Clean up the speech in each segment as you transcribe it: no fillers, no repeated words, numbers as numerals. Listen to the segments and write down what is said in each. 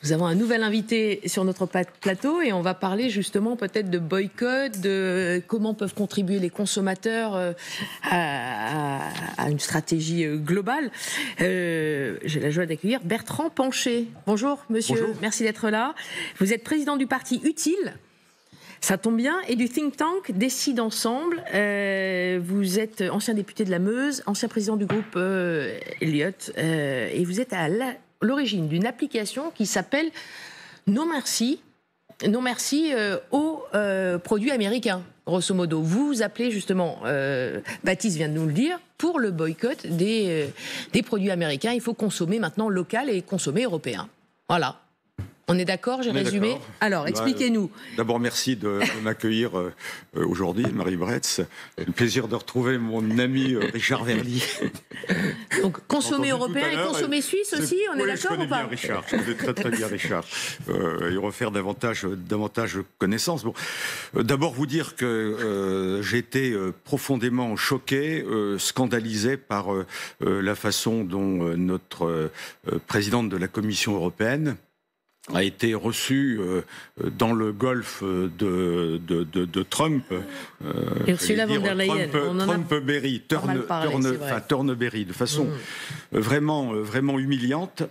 Nous avons un nouvel invité sur notre plateau et on va parler justement peut-être de boycott, de comment peuvent contribuer les consommateurs à une stratégie globale. J'ai la joie d'accueillir Bertrand Pancher. Bonjour monsieur, bonjour. Merci d'être là. Vous êtes président du parti Utile. Ça tombe bien, et du think tank Décide Ensemble. Vous êtes ancien député de la Meuse, ancien président du groupe Elliott, et vous êtes à l'origine d'une application qui s'appelle Non Merci. Non Merci aux produits américains, grosso modo. Vous vous appelez justement, Baptiste vient de nous le dire, pour le boycott des produits américains. Il faut consommer maintenant local et consommer européen. Voilà. On est d'accord, j'ai résumé. Alors, expliquez-nous. D'abord, merci de m'accueillir aujourd'hui, Marie Bretz. Le plaisir de retrouver mon ami Richard Verly. Donc, consommer européen et consommer suisse aussi, on est d'accord ou pas ? Je connais très très bien Richard. Et refaire davantage connaissances. Bon, d'abord, vous dire que j'ai été profondément choqué, scandalisé par la façon dont notre présidente de la Commission européenne a été reçu dans le golfe de Trump. Ursula von der Leyen. Trump-Berry, Turn-Berry, de façon vraiment humiliante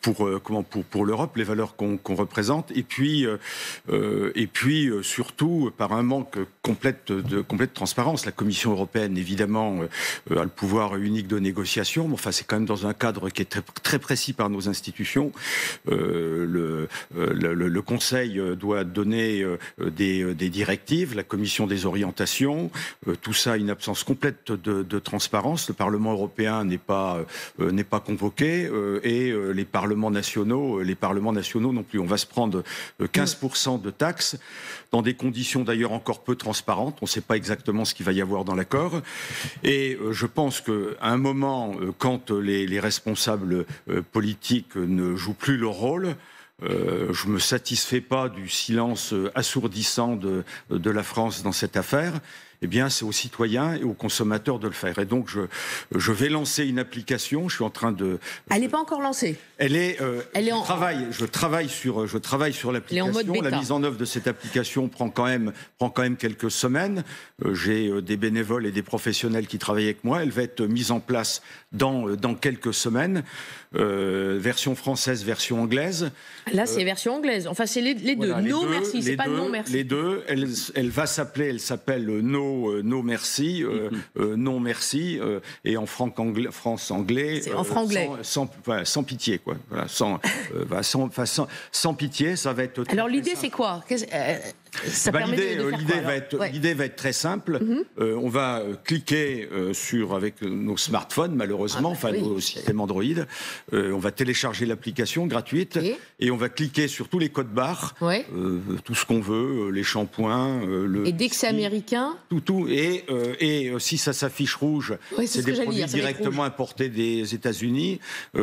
pour l'Europe, les valeurs qu'on représente, et puis surtout par un manque complète de transparence. La Commission européenne, évidemment, a le pouvoir unique de négociation, mais enfin c'est quand même dans un cadre qui est très, très précis par nos institutions. Le Conseil doit donner des directives, la Commission des orientations, tout ça une absence complète de transparence. Le Parlement européen n'est pas convoqué et les parlements nationaux non plus. On va se prendre 15% de taxes dans des conditions d'ailleurs encore peu transparentes. On ne sait pas exactement ce qu'il va y avoir dans l'accord. Et je pense qu'à un moment, quand les responsables politiques ne jouent plus leur rôle, je me satisfais pas du silence assourdissant de la France dans cette affaire. Eh bien, c'est aux citoyens et aux consommateurs de le faire. Et donc, je vais lancer une application. Je suis en train de. Elle n'est pas encore lancée. Je travaille sur l'application. La mise en œuvre de cette application prend quand même quelques semaines. J'ai des bénévoles et des professionnels qui travaillent avec moi. Elle va être mise en place dans quelques semaines. Version française, version anglaise. Là, c'est version anglaise. Enfin, c'est les deux. Voilà, no merci, c'est pas non merci. Les deux. Elle s'appelle No Merci, non merci, et en France anglais. C'est en franglais. Sans pitié, quoi. Voilà, sans pitié, ça va être. Alors l'idée, c'est quoi ? L'idée va être très simple. On va cliquer avec nos smartphones, malheureusement, nos systèmes Android. On va télécharger l'application gratuite et on va cliquer sur tous les codes barres, tout ce qu'on veut, les shampoings. Et dès que c'est américain, tout. Et si ça s'affiche rouge, c'est des produits directement importés des États-Unis.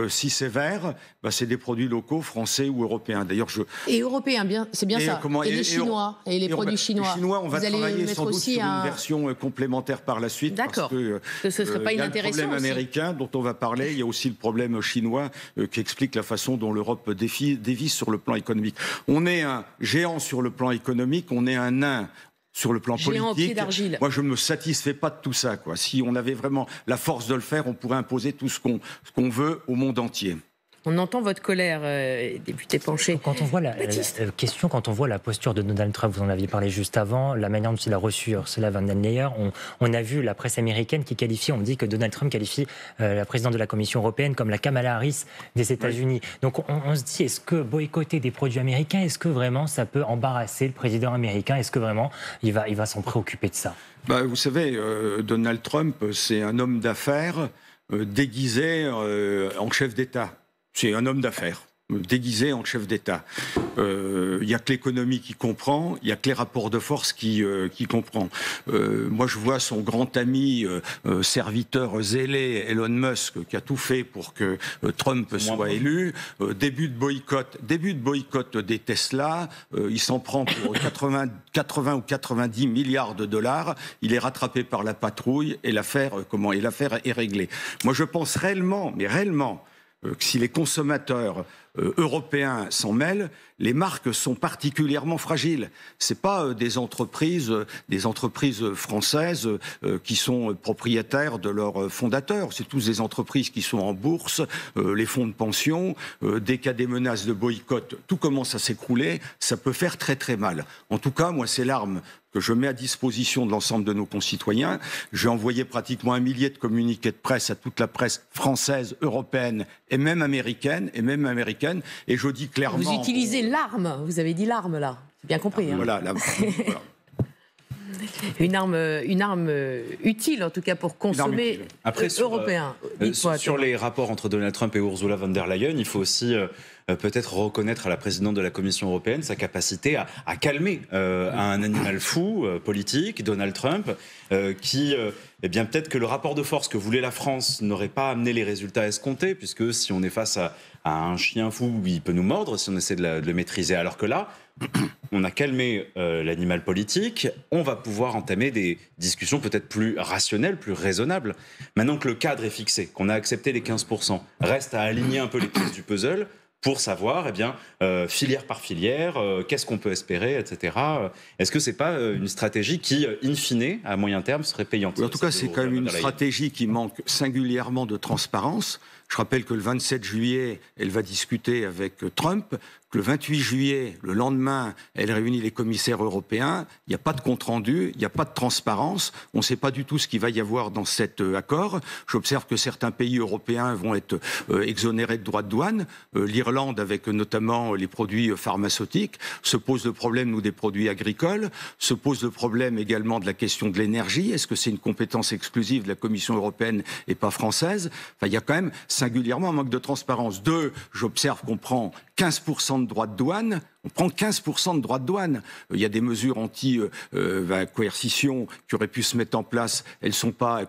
Si c'est vert, c'est des produits locaux, français ou européens. D'ailleurs, et européens, c'est bien ça. Et les Chinois. Et les produits chinois. Les Chinois, on va travailler sans doute sur une version complémentaire par la suite. D'accord. Parce que ce serait pas inintéressant. Il y a le problème américain dont on va parler. Il y a aussi le problème chinois qui explique la façon dont l'Europe dévisse sur le plan économique. On est un géant sur le plan économique. On est un nain sur le plan politique. Moi, je ne me satisfais pas de tout ça, quoi. Si on avait vraiment la force de le faire, on pourrait imposer tout ce qu'on veut au monde entier. On entend votre colère, député Pancher. Quand on voit quand on voit la posture de Donald Trump, vous en aviez parlé juste avant, la manière dont il a reçu Ursula von der Leyen, on a vu la presse américaine qui qualifie, on dit que Donald Trump qualifie la présidente de la Commission européenne comme la Kamala Harris des États-Unis. Donc on se dit, est-ce que boycotter des produits américains, est-ce que vraiment ça peut embarrasser le président américain ? Est-ce que vraiment il va s'en préoccuper de ça ? Vous savez, Donald Trump, c'est un homme d'affaires déguisé en chef d'État. C'est un homme d'affaires déguisé en chef d'État. Il n'y a que l'économie qui comprend, il n'y a que les rapports de force qui comprend. Moi, je vois son grand ami, serviteur zélé, Elon Musk, qui a tout fait pour que Trump soit élu. Début de boycott des Tesla. Il s'en prend pour 80 ou 90 milliards de dollars. Il est rattrapé par la patrouille et l'affaire est réglée. Moi, je pense réellement que si les consommateurs européens s'en mêlent, les marques sont particulièrement fragiles. C'est pas des entreprises françaises qui sont propriétaires de leurs fondateurs. C'est tous des entreprises qui sont en bourse, les fonds de pension. Dès qu'il y a des menaces de boycott, tout commence à s'écrouler. Ça peut faire très très mal. En tout cas, moi, c'est l'arme que je mets à disposition de l'ensemble de nos concitoyens. J'ai envoyé pratiquement 1 millier de communiqués de presse à toute la presse française, européenne et même américaine. Et je dis clairement... Vous utilisez l'arme, vous avez dit l'arme là, c'est bien compris. Voilà, voilà. Une arme utile en tout cas pour consommer européen. Sur les rapports entre Donald Trump et Ursula von der Leyen, il faut aussi peut-être reconnaître à la présidente de la Commission européenne sa capacité à calmer un animal fou politique, Donald Trump, qui, bien peut-être que le rapport de force que voulait la France n'aurait pas amené les résultats escomptés, puisque si on est face à un chien fou, il peut nous mordre si on essaie de le maîtriser, alors que là, on a calmé l'animal politique, on va pouvoir entamer des discussions peut-être plus rationnelles, plus raisonnables. Maintenant que le cadre est fixé, qu'on a accepté les 15%, reste à aligner un peu les pièces du puzzle pour savoir, filière par filière, qu'est-ce qu'on peut espérer, etc. Est-ce que c'est pas une stratégie qui, in fine, à moyen terme, serait payante? En tout cas, c'est quand même une stratégie qui manque singulièrement de transparence. Je rappelle que le 27 juillet, elle va discuter avec Trump, que le 28 juillet, le lendemain, elle réunit les commissaires européens. Il n'y a pas de compte-rendu, il n'y a pas de transparence. On ne sait pas du tout ce qu'il va y avoir dans cet accord. J'observe que certains pays européens vont être exonérés de droits de douane. L'Irlande, avec notamment les produits pharmaceutiques, se pose le problème, nous, des produits agricoles, se pose le problème également de la question de l'énergie. Est-ce que c'est une compétence exclusive de la Commission européenne et pas française? Enfin, il y a quand même singulièrement un manque de transparence. 2, j'observe qu'on prend 15% de droits de douane. On prend 15% de droits de douane. Il y a des mesures anti-coercition qui auraient pu se mettre en place. Elles sont pas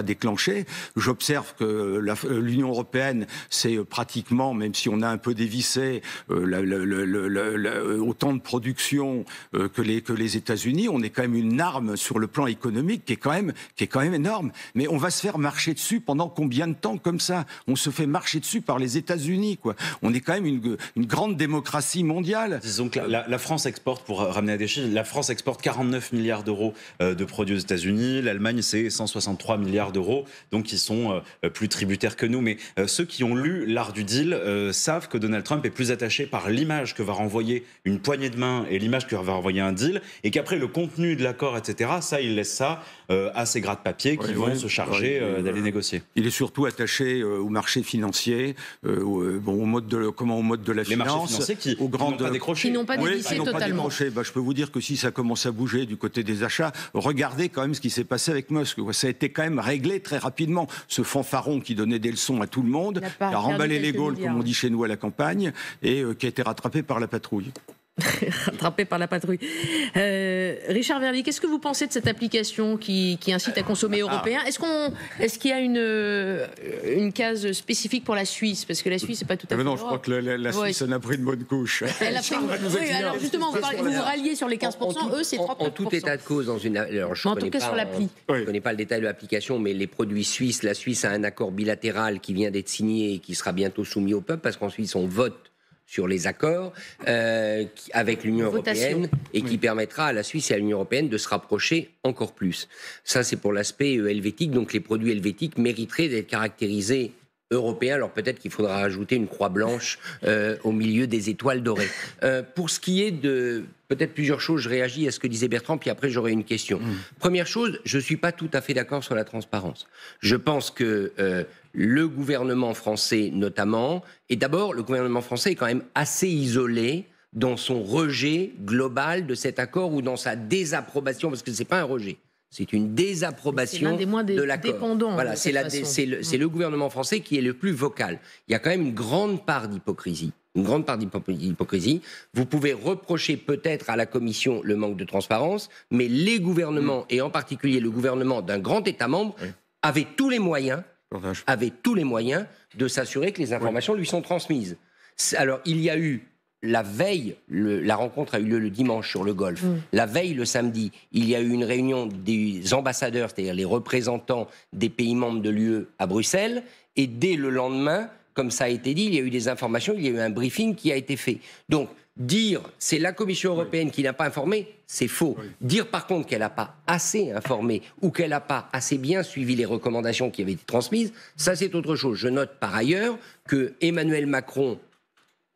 déclenchées. J'observe que l'Union européenne, c'est pratiquement, même si on a un peu dévissé, autant de production que les États-Unis. On est quand même une arme sur le plan économique qui est quand même énorme. Mais on va se faire marcher dessus pendant combien de temps comme ça? On se fait marcher dessus par les États-Unis, quoi. On est quand même une grande démocratie mondiale. Disons que la France exporte, pour ramener à des chiffres, la France exporte 49 milliards d'euros de produits aux États-Unis. L'Allemagne, c'est 163 milliards d'euros. Donc, ils sont plus tributaires que nous. Mais ceux qui ont lu l'art du deal savent que Donald Trump est plus attaché par l'image que va renvoyer une poignée de main et l'image que va renvoyer un deal. Et qu'après, le contenu de l'accord, etc., ça, il laisse ça à ses gratte-papiers qui vont se charger d'aller négocier. Il est surtout attaché au marché financier, au mode de la finance. Les marchés financiers qui n'ont pas décroché. Qui n'ont pas dévissé totalement. Je peux vous dire que si ça commence à bouger du côté des achats, regardez quand même ce qui s'est passé avec Musk. Ça a été quand même réglé très rapidement. Ce fanfaron qui donnait des leçons à tout le monde, qui a remballé les Gaules, comme on dit chez nous à la campagne, et qui a été rattrapé par la patrouille. Rattrapé par la patrouille. Richard Verly, qu'est-ce que vous pensez de cette application qui incite à consommer européen? Est-ce qu'il y a une case spécifique pour la Suisse? Parce que la Suisse, c'est pas tout à fait. Non, je crois que la Suisse en a pris une bonne couche. Elle a pris alors justement, vous vous ralliez sur les 15%, eux, c'est 30%. En tout état de cause, dans une. Alors, je ne connais pas le détail de l'application, mais les produits suisses, la Suisse a un accord bilatéral qui vient d'être signé et qui sera bientôt soumis au peuple, parce qu'en Suisse, on vote sur les accords avec l'Union européenne et qui permettra à la Suisse et à l'Union européenne de se rapprocher encore plus. Ça, c'est pour l'aspect helvétique. Donc, les produits helvétiques mériteraient d'être caractérisés européens. Alors, peut-être qu'il faudra ajouter une croix blanche au milieu des étoiles dorées. Pour ce qui est de peut-être plusieurs choses, je réagis à ce que disait Bertrand, puis après, j'aurai une question. Première chose, je ne suis pas tout à fait d'accord sur la transparence. Je pense que le gouvernement français, notamment, et d'abord, le gouvernement français est quand même assez isolé dans son rejet global de cet accord ou dans sa désapprobation, parce que ce n'est pas un rejet. C'est une désapprobation de l'accord. Voilà, c'est le gouvernement français qui est le plus vocal. Il y a quand même une grande part d'hypocrisie. Vous pouvez reprocher peut-être à la Commission le manque de transparence, mais les gouvernements, et en particulier le gouvernement d'un grand État membre, avaient tous les moyens de s'assurer que les informations lui sont transmises. Alors, il y a eu la veille, la rencontre a eu lieu le dimanche sur le Golfe. La veille, le samedi, il y a eu une réunion des ambassadeurs, c'est-à-dire les représentants des pays membres de l'UE à Bruxelles. Et dès le lendemain, comme ça a été dit, il y a eu des informations, il y a eu un briefing qui a été fait. Donc, dire c'est la Commission européenne qui n'a pas informé, c'est faux. Dire par contre qu'elle n'a pas assez informé ou qu'elle n'a pas assez bien suivi les recommandations qui avaient été transmises, ça c'est autre chose. Je note par ailleurs que Emmanuel Macron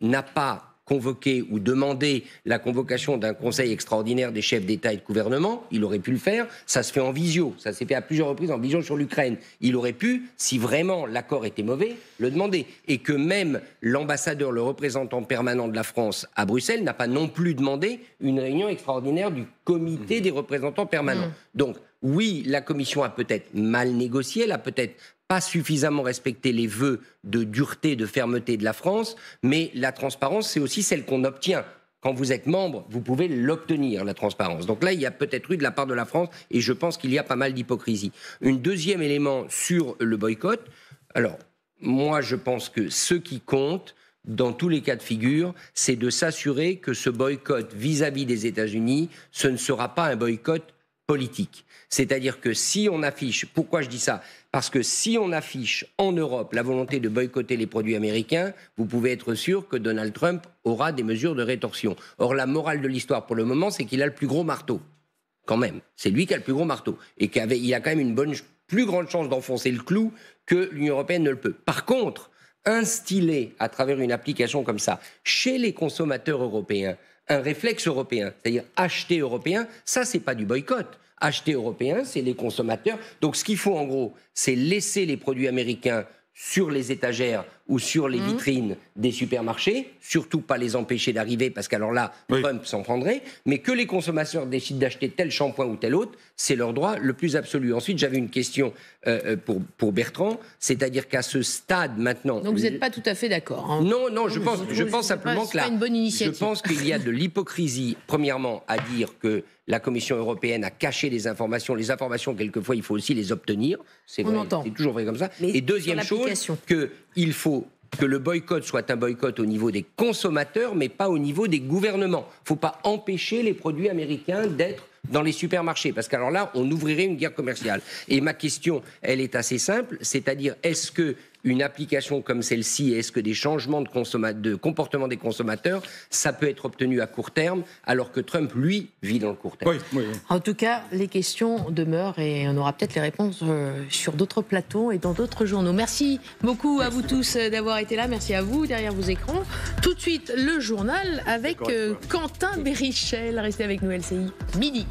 n'a pas convoqué ou demandé la convocation d'un conseil extraordinaire des chefs d'État et de gouvernement. Il aurait pu le faire. Ça se fait en visio. Ça s'est fait à plusieurs reprises en visio sur l'Ukraine. Il aurait pu, si vraiment l'accord était mauvais, le demander. Et que même l'ambassadeur, le représentant permanent de la France à Bruxelles n'a pas non plus demandé une réunion extraordinaire du comité des représentants permanents. Donc, oui, la Commission a peut-être mal négocié, elle a peut-être pas suffisamment respecté les vœux de dureté, de fermeté de la France, mais la transparence, c'est aussi celle qu'on obtient. Quand vous êtes membre, vous pouvez l'obtenir, la transparence. Donc là, il y a peut-être eu de la part de la France, et je pense qu'il y a pas mal d'hypocrisie. Un deuxième élément sur le boycott, alors, moi, je pense que ce qui compte, dans tous les cas de figure, c'est de s'assurer que ce boycott vis-à-vis des États-Unis, ce ne sera pas un boycott politique. C'est-à-dire que si on affiche, pourquoi je dis ça ? Parce que si on affiche en Europe la volonté de boycotter les produits américains, vous pouvez être sûr que Donald Trump aura des mesures de rétorsion. Or, la morale de l'histoire pour le moment, c'est qu'il a le plus gros marteau. Quand même. C'est lui qui a le plus gros marteau. Et il a quand même une plus grande chance d'enfoncer le clou que l'Union européenne ne le peut. Par contre, instiller à travers une application comme ça, chez les consommateurs européens, un réflexe européen, c'est-à-dire acheter européen, ça, c'est pas du boycott. Acheter européen, c'est les consommateurs. Donc ce qu'il faut en gros, c'est laisser les produits américains sur les étagères ou sur les vitrines des supermarchés, surtout pas les empêcher d'arriver, parce qu'alors là, Trump s'en prendrait, mais que les consommateurs décident d'acheter tel shampoing ou tel autre, c'est leur droit le plus absolu. Ensuite, j'avais une question pour Bertrand, c'est-à-dire qu'à ce stade maintenant... Donc vous n'êtes pas tout à fait d'accord, hein. Non, je pense simplement que là, une bonne initiative. Je pense qu'il y a de l'hypocrisie, premièrement, à dire que la Commission européenne a caché des informations. Les informations, quelquefois, il faut aussi les obtenir. C'est vrai, c'est toujours vrai comme ça. Mais et deuxième chose, qu'il faut que le boycott soit un boycott au niveau des consommateurs, mais pas au niveau des gouvernements. Il ne faut pas empêcher les produits américains d'être dans les supermarchés, parce qu'alors là, on ouvrirait une guerre commerciale. Et ma question, elle est assez simple, c'est-à-dire, est-ce que une application comme celle-ci, est-ce que des changements de comportement des consommateurs, ça peut être obtenu à court terme, alors que Trump, lui, vit dans le court terme? Oui. En tout cas, les questions demeurent et on aura peut-être les réponses sur d'autres plateaux et dans d'autres journaux. Merci beaucoup à vous tous d'avoir été là. Merci à vous derrière vos écrans. Tout de suite, le journal avec Quentin Bérichel. Restez avec nous, LCI, midi.